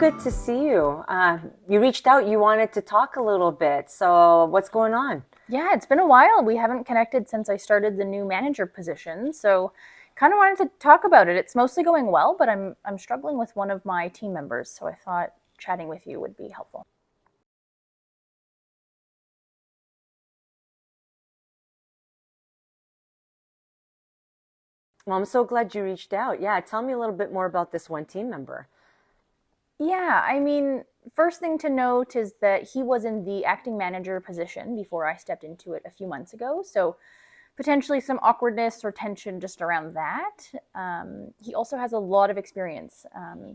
good to see you. You reached out, you wanted to talk a little bit. So what's going on? Yeah, it's been a while. We haven't connected since I started the new manager position. So kind of wanted to talk about it. It's mostly going well, but I'm struggling with one of my team members, so I thought chatting with you would be helpful. Well, I'm so glad you reached out. Yeah, tell me a little bit more about this one team member. Yeah, I mean, first thing to note is that he was in the acting manager position before I stepped into it a few months ago. So potentially some awkwardness or tension just around that. He also has a lot of experience,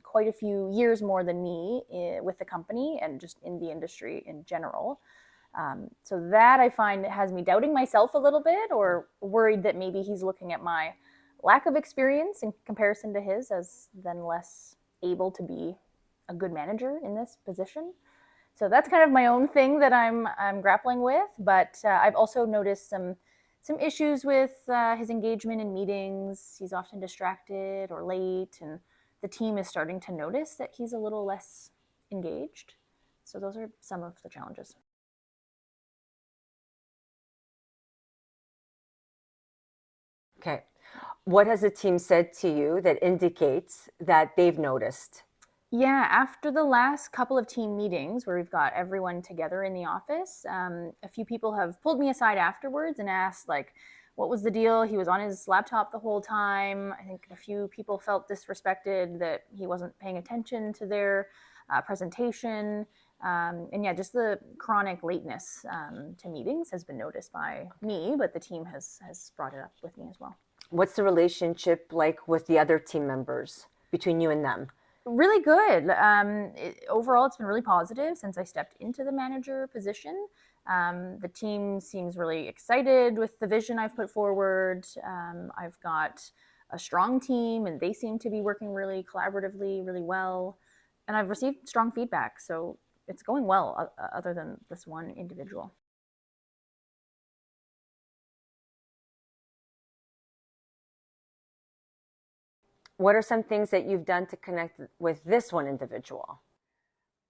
quite a few years more than me with the company and just in the industry in general. So that I find has me doubting myself a little bit or worried that maybe he's looking at my lack of experience in comparison to his as then less able to be a good manager in this position. So that's kind of my own thing that I'm grappling with. But I've also noticed some issues with his engagement in meetings. He's often distracted or late, and the team is starting to notice that he's a little less engaged. So those are some of the challenges. Okay. What has the team said to you that indicates that they've noticed? Yeah, after the last couple of team meetings where we've got everyone together in the office, a few people have pulled me aside afterwards and asked, like, what was the deal? He was on his laptop the whole time. I think a few people felt disrespected that he wasn't paying attention to their presentation. And yeah, just the chronic lateness to meetings has been noticed by me, but the team has brought it up with me as well. What's the relationship like with the other team members between you and them? Really good. Overall, it's been really positive since I stepped into the manager position. The team seems really excited with the vision I've put forward. I've got a strong team, and they seem to be working really collaboratively, really well. And I've received strong feedback, so it's going well, other than this one individual. What are some things that you've done to connect with this one individual?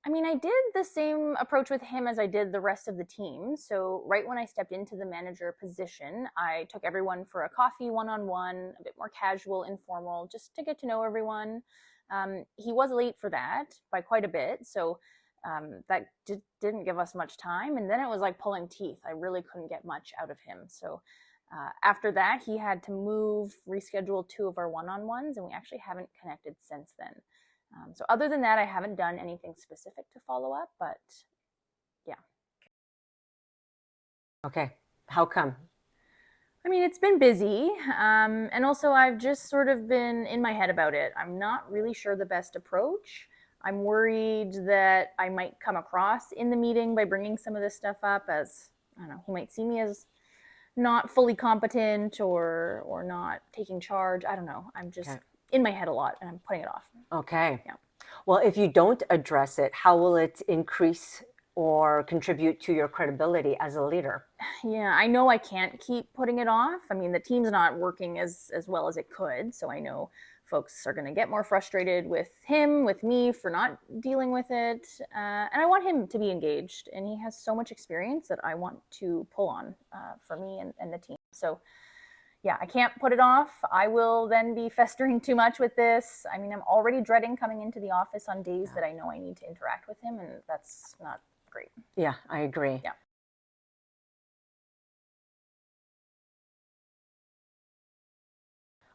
I mean, I did the same approach with him as I did the rest of the team. So, right when I stepped into the manager position, I took everyone for a coffee one on one, a bit more casual, informal, just to get to know everyone. He was late for that by quite a bit. So, that didn't give us much time. And then it was like pulling teeth. I really couldn't get much out of him. So, after that, he had to reschedule two of our one on ones, and we actually haven't connected since then. So other than that, I haven't done anything specific to follow up, but yeah. Okay. How come? I mean, it's been busy. And also, I've just sort of been in my head about it. I'm not really sure the best approach. I'm worried that I might come across in the meeting by bringing some of this stuff up as, I don't know, he might see me as not fully competent or not taking charge. I don't know. I'm just Okay. in my head a lot and I'm putting it off. Okay. Yeah. Well, if you don't address it, how will it increase or contribute to your credibility as a leader? Yeah, I know I can't keep putting it off. I mean, the team's not working as well as it could, so I know folks are going to get more frustrated with him, with me for not dealing with it. And I want him to be engaged, and he has so much experience that I want to pull on for me and the team. So, yeah, I can't put it off. I will then be festering too much with this. I mean, I'm already dreading coming into the office on days that I know I need to interact with him, and that's not great. Yeah, I agree. Yeah.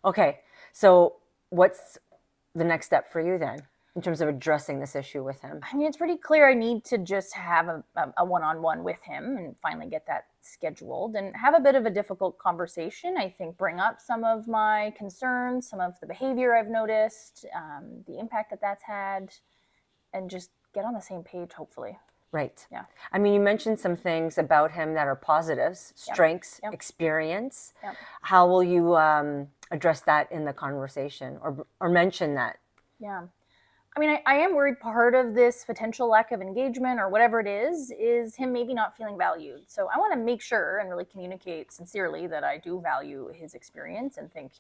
Okay. So what's the next step for you then in terms of addressing this issue with him? I mean, it's pretty clear I need to just have a one-on-one with him and finally get that scheduled and have a bit of a difficult conversation. I think bring up some of my concerns, some of the behavior I've noticed, the impact that that's had, and just get on the same page, hopefully. Right. Yeah. I mean, you mentioned some things about him that are positives, strengths, Yep. experience. Yep. How will you address that in the conversation or mention that? Yeah. I mean, I am worried part of this potential lack of engagement or whatever it is him maybe not feeling valued. So I want to make sure and really communicate sincerely that I do value his experience and think,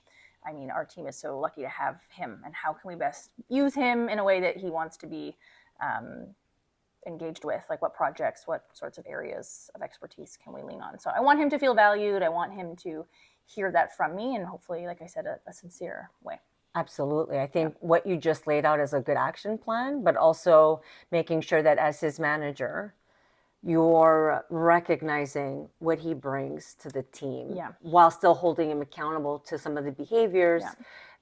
I mean, our team is so lucky to have him, and how can we best use him in a way that he wants to be engaged with, like what projects, what sorts of areas of expertise can we lean on. So I want him to feel valued. I want him to hear that from me, and hopefully, like I said, a sincere way. Absolutely. I think what you just laid out is a good action plan, but also making sure that as his manager, you're recognizing what he brings to the team while still holding him accountable to some of the behaviors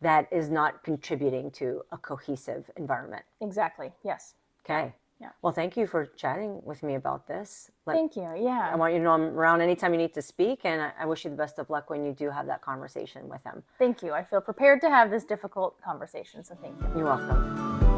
that is not contributing to a cohesive environment. Exactly. Yes. Okay. Yeah. Well, thank you for chatting with me about this. Thank you. Yeah. I want you to know I'm around anytime you need to speak, and I wish you the best of luck when you do have that conversation with him. Thank you. I feel prepared to have this difficult conversation, so thank you. You're welcome.